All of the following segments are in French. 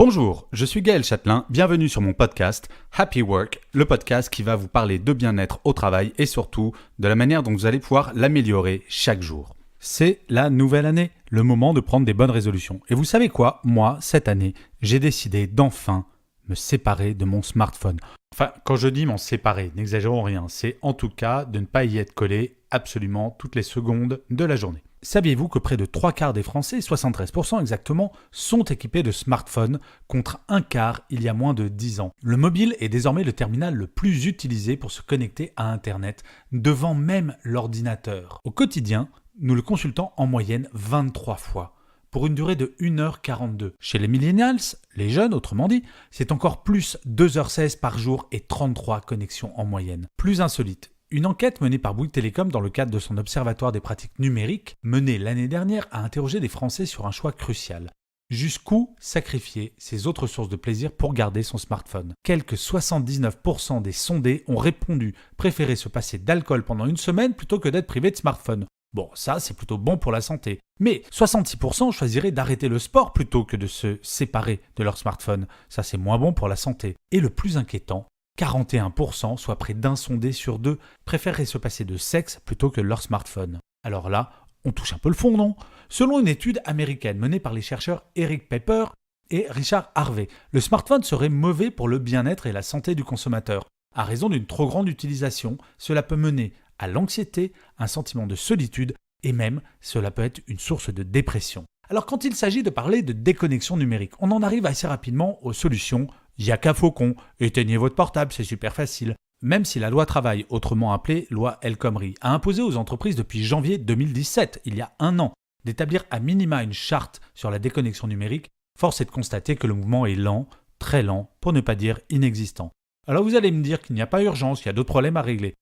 Bonjour, je suis Gaël Châtelain, bienvenue sur mon podcast Happy Work, le podcast qui va vous parler de bien-être au travail et surtout de la manière dont vous allez pouvoir l'améliorer chaque jour. C'est la nouvelle année, le moment de prendre des bonnes résolutions. Et vous savez quoi? Moi, cette année, j'ai décidé d'enfin me séparer de mon smartphone. Enfin, quand je dis m'en séparer, n'exagérons rien, c'est en tout cas de ne pas y être collé absolument toutes les secondes de la journée. Saviez-vous que près de 3/4 des Français, 73% exactement, sont équipés de smartphones contre un quart il y a moins de 10 ans? Le mobile est désormais le terminal le plus utilisé pour se connecter à Internet, devant même l'ordinateur. Au quotidien, nous le consultons en moyenne 23 fois, pour une durée de 1h42. Chez les millennials, les jeunes autrement dit, c'est encore plus, 2h16 par jour et 33 connexions en moyenne. Plus insolite, une enquête menée par Bouygues Telecom dans le cadre de son observatoire des pratiques numériques, menée l'année dernière, a interrogé des Français sur un choix crucial. Jusqu'où sacrifier ses autres sources de plaisir pour garder son smartphone? Quelques 79% des sondés ont répondu préférer se passer d'alcool pendant une semaine plutôt que d'être privé de smartphone. Bon, ça c'est plutôt bon pour la santé. Mais 66% choisiraient d'arrêter le sport plutôt que de se séparer de leur smartphone. Ça c'est moins bon pour la santé. Et le plus inquiétant, 41%, soit près d'un sondé sur deux, préféreraient se passer de sexe plutôt que de leur smartphone. Alors là, on touche un peu le fond, non? Selon une étude américaine menée par les chercheurs Eric Pepper et Richard Harvey, le smartphone serait mauvais pour le bien-être et la santé du consommateur. À raison d'une trop grande utilisation, cela peut mener à l'anxiété, un sentiment de solitude et même cela peut être une source de dépression. Alors quand il s'agit de parler de déconnexion numérique, on en arrive assez rapidement aux solutions. Il n'y a qu'à Faucon, éteignez votre portable, c'est super facile. Même si la loi travail, autrement appelée loi El Khomri, a imposé aux entreprises depuis janvier 2017, il y a un an, d'établir à minima une charte sur la déconnexion numérique, force est de constater que le mouvement est lent, très lent, pour ne pas dire inexistant. Alors vous allez me dire qu'il n'y a pas urgence, qu'il y a d'autres problèmes à régler.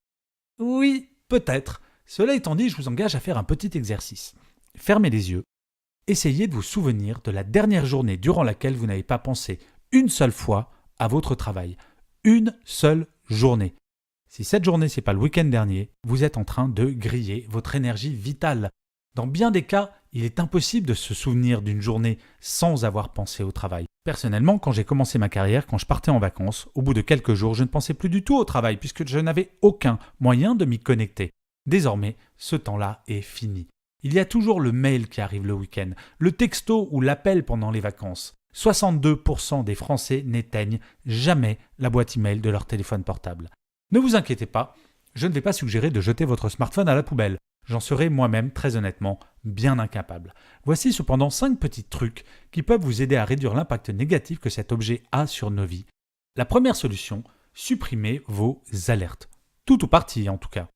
Oui, peut-être. Cela étant dit, je vous engage à faire un petit exercice. Fermez les yeux. Essayez de vous souvenir de la dernière journée durant laquelle vous n'avez pas pensé une seule fois à votre travail. Une seule journée. Si cette journée, ce n'est pas le week-end dernier, vous êtes en train de griller votre énergie vitale. Dans bien des cas, il est impossible de se souvenir d'une journée sans avoir pensé au travail. Personnellement, quand j'ai commencé ma carrière, quand je partais en vacances, au bout de quelques jours, je ne pensais plus du tout au travail puisque je n'avais aucun moyen de m'y connecter. Désormais, ce temps-là est fini. Il y a toujours le mail qui arrive le week-end, le texto ou l'appel pendant les vacances. 62% des Français n'éteignent jamais la boîte email de leur téléphone portable. Ne vous inquiétez pas, je ne vais pas suggérer de jeter votre smartphone à la poubelle. J'en serais moi-même, très honnêtement, bien incapable. Voici cependant 5 petits trucs qui peuvent vous aider à réduire l'impact négatif que cet objet a sur nos vies. La première solution, supprimez vos alertes. Tout ou partie en tout cas.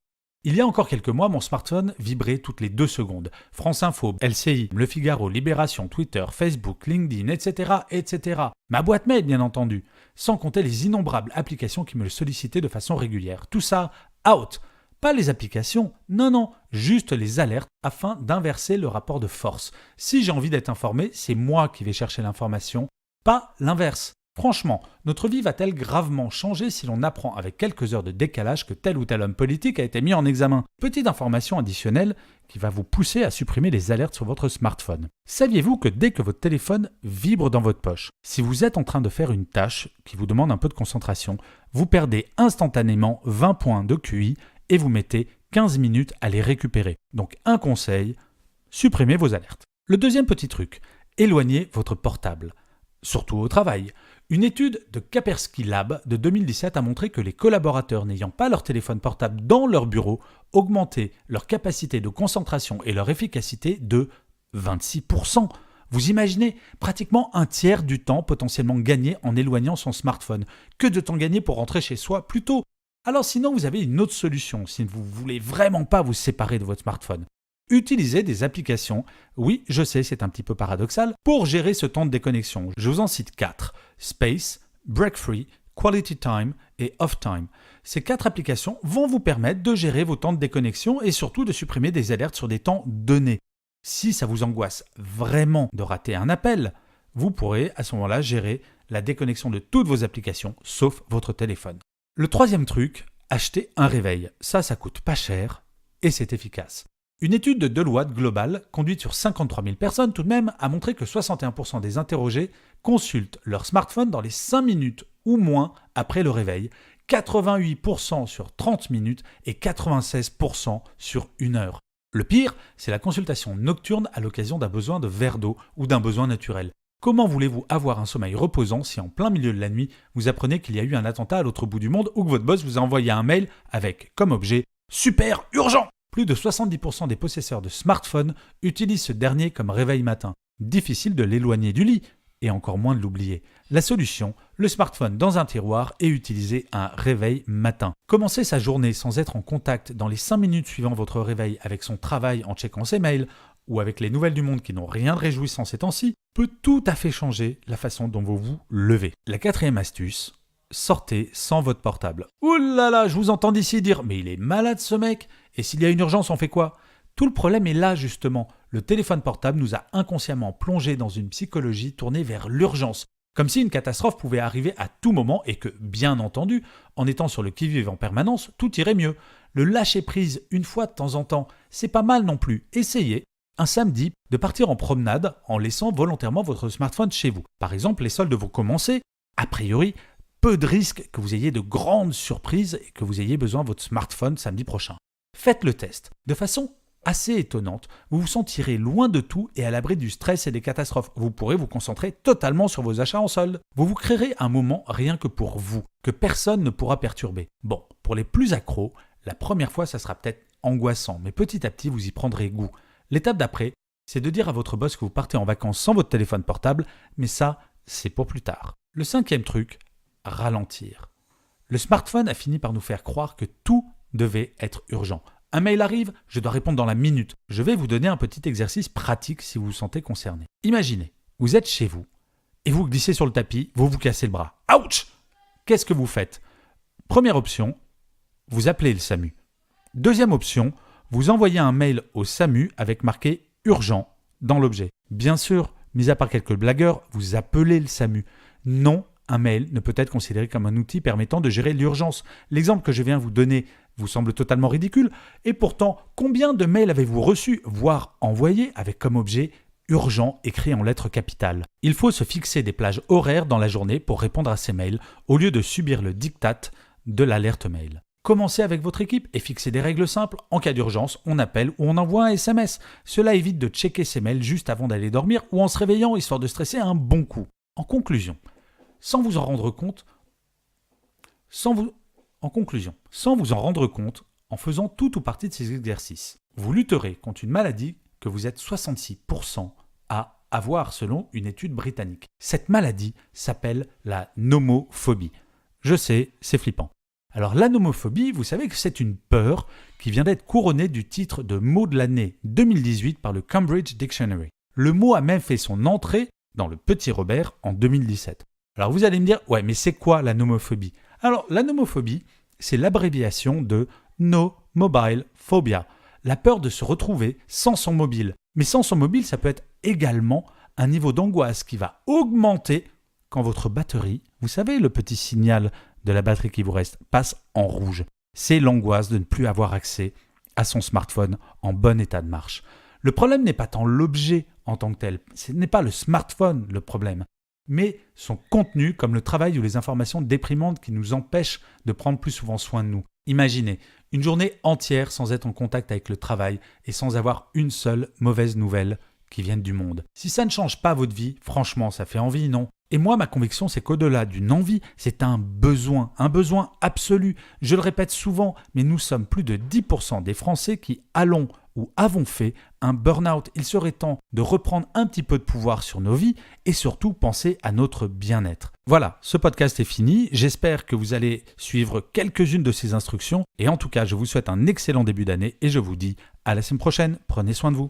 Il y a encore quelques mois, mon smartphone vibrait toutes les 2 secondes. France Info, LCI, Le Figaro, Libération, Twitter, Facebook, LinkedIn, etc., etc. Ma boîte mail, bien entendu. Sans compter les innombrables applications qui me le sollicitaient de façon régulière. Tout ça, out. Pas les applications, non, juste les alertes afin d'inverser le rapport de force. Si j'ai envie d'être informé, c'est moi qui vais chercher l'information, pas l'inverse. Franchement, notre vie va-t-elle gravement changer si l'on apprend avec quelques heures de décalage que tel ou tel homme politique a été mis en examen? Petite information additionnelle qui va vous pousser à supprimer les alertes sur votre smartphone. Saviez-vous que dès que votre téléphone vibre dans votre poche, si vous êtes en train de faire une tâche qui vous demande un peu de concentration, vous perdez instantanément 20 points de QI et vous mettez 15 minutes à les récupérer. Donc un conseil, supprimez vos alertes. Le deuxième petit truc, éloignez votre portable, surtout au travail. Une étude de Kaspersky Lab de 2017 a montré que les collaborateurs n'ayant pas leur téléphone portable dans leur bureau augmentaient leur capacité de concentration et leur efficacité de 26%. Vous imaginez pratiquement un tiers du temps potentiellement gagné en éloignant son smartphone. Que de temps gagné pour rentrer chez soi plus tôt. Alors sinon, vous avez une autre solution si vous ne voulez vraiment pas vous séparer de votre smartphone. Utilisez des applications, oui, je sais, c'est un petit peu paradoxal, pour gérer ce temps de déconnexion. Je vous en cite 4. Space, Break Free, Quality Time et Off Time. Ces 4 applications vont vous permettre de gérer vos temps de déconnexion et surtout de supprimer des alertes sur des temps donnés. Si ça vous angoisse vraiment de rater un appel, vous pourrez à ce moment-là gérer la déconnexion de toutes vos applications, sauf votre téléphone. Le troisième truc, acheter un réveil. Ça coûte pas cher et c'est efficace. Une étude de Deloitte Global, conduite sur 53 000 personnes tout de même, a montré que 61% des interrogés consultent leur smartphone dans les 5 minutes ou moins après le réveil, 88% sur 30 minutes et 96% sur 1 heure. Le pire, c'est la consultation nocturne à l'occasion d'un besoin de verre d'eau ou d'un besoin naturel. Comment voulez-vous avoir un sommeil reposant si en plein milieu de la nuit, vous apprenez qu'il y a eu un attentat à l'autre bout du monde ou que votre boss vous a envoyé un mail avec, comme objet, « Super urgent !» Plus de 70% des possesseurs de smartphones utilisent ce dernier comme réveil matin. Difficile de l'éloigner du lit et encore moins de l'oublier. La solution, le smartphone dans un tiroir et utiliser un réveil matin. Commencer sa journée sans être en contact dans les 5 minutes suivant votre réveil avec son travail en checkant ses mails ou avec les nouvelles du monde qui n'ont rien de réjouissant ces temps-ci, peut tout à fait changer la façon dont vous vous levez. La 4e astuce, sortez sans votre portable. Ouh là là, je vous entends d'ici dire « Mais il est malade ce mec !» Et s'il y a une urgence, on fait quoi ? Tout le problème est là justement. Le téléphone portable nous a inconsciemment plongé dans une psychologie tournée vers l'urgence. Comme si une catastrophe pouvait arriver à tout moment et que, bien entendu, en étant sur le qui-vive en permanence, tout irait mieux. Le lâcher-prise une fois de temps en temps, c'est pas mal non plus. Essayez, un samedi, de partir en promenade en laissant volontairement votre smartphone chez vous. Par exemple, les soldes vont commencer. A priori, peu de risques que vous ayez de grandes surprises et que vous ayez besoin de votre smartphone samedi prochain. Faites le test. De façon assez étonnante, vous vous sentirez loin de tout et à l'abri du stress et des catastrophes. Vous pourrez vous concentrer totalement sur vos achats en solde. Vous vous créerez un moment rien que pour vous, que personne ne pourra perturber. Bon, pour les plus accros, la première fois, ça sera peut-être angoissant, mais petit à petit, vous y prendrez goût. L'étape d'après, c'est de dire à votre boss que vous partez en vacances sans votre téléphone portable, mais ça, c'est pour plus tard. Le 5e truc, ralentir. Le smartphone a fini par nous faire croire que tout devait être urgent. Un mail arrive, je dois répondre dans la minute. Je vais vous donner un petit exercice pratique si vous vous sentez concerné. Imaginez, vous êtes chez vous et vous glissez sur le tapis, vous vous cassez le bras. Ouch! Qu'est-ce que vous faites? Première option, vous appelez le SAMU. Deuxième option, vous envoyez un mail au SAMU avec marqué « urgent » dans l'objet. Bien sûr, mis à part quelques blagueurs, vous appelez le SAMU. Non, un mail ne peut être considéré comme un outil permettant de gérer l'urgence. L'exemple que je viens vous donner vous semble totalement ridicule. Et pourtant, combien de mails avez-vous reçus, voire envoyés, avec comme objet « urgent » écrit en lettres capitales? Il faut se fixer des plages horaires dans la journée pour répondre à ces mails, au lieu de subir le diktat de l'alerte mail. Commencez avec votre équipe et fixez des règles simples. En cas d'urgence, on appelle ou on envoie un SMS. Cela évite de checker ses mails juste avant d'aller dormir ou en se réveillant, histoire de stresser un bon coup. En conclusion, sans vous en rendre compte, en faisant tout ou partie de ces exercices, vous lutterez contre une maladie que vous êtes 66% à avoir selon une étude britannique. Cette maladie s'appelle la nomophobie. Je sais, c'est flippant. Alors la nomophobie, vous savez que c'est une peur qui vient d'être couronnée du titre de mot de l'année 2018 par le Cambridge Dictionary. Le mot a même fait son entrée dans le Petit Robert en 2017. Alors vous allez me dire, ouais, mais c'est quoi la nomophobie? Alors la nomophobie, c'est l'abréviation de No Mobile Phobia, la peur de se retrouver sans son mobile. Mais sans son mobile, ça peut être également un niveau d'angoisse qui va augmenter quand votre batterie, vous savez le petit signal de la batterie qui vous reste, passe en rouge. C'est l'angoisse de ne plus avoir accès à son smartphone en bon état de marche. Le problème n'est pas tant l'objet en tant que tel, ce n'est pas le smartphone le problème, mais son contenu comme le travail ou les informations déprimantes qui nous empêchent de prendre plus souvent soin de nous. Imaginez une journée entière sans être en contact avec le travail et sans avoir une seule mauvaise nouvelle qui vienne du monde. Si ça ne change pas votre vie, franchement, ça fait envie, non? Et moi, ma conviction, c'est qu'au-delà d'une envie, c'est un besoin absolu. Je le répète souvent, mais nous sommes plus de 10% des Français qui allons ou avons fait un burn-out. Il serait temps de reprendre un petit peu de pouvoir sur nos vies et surtout penser à notre bien-être. Voilà, ce podcast est fini. J'espère que vous allez suivre quelques-unes de ces instructions. Et en tout cas, je vous souhaite un excellent début d'année et je vous dis à la semaine prochaine. Prenez soin de vous.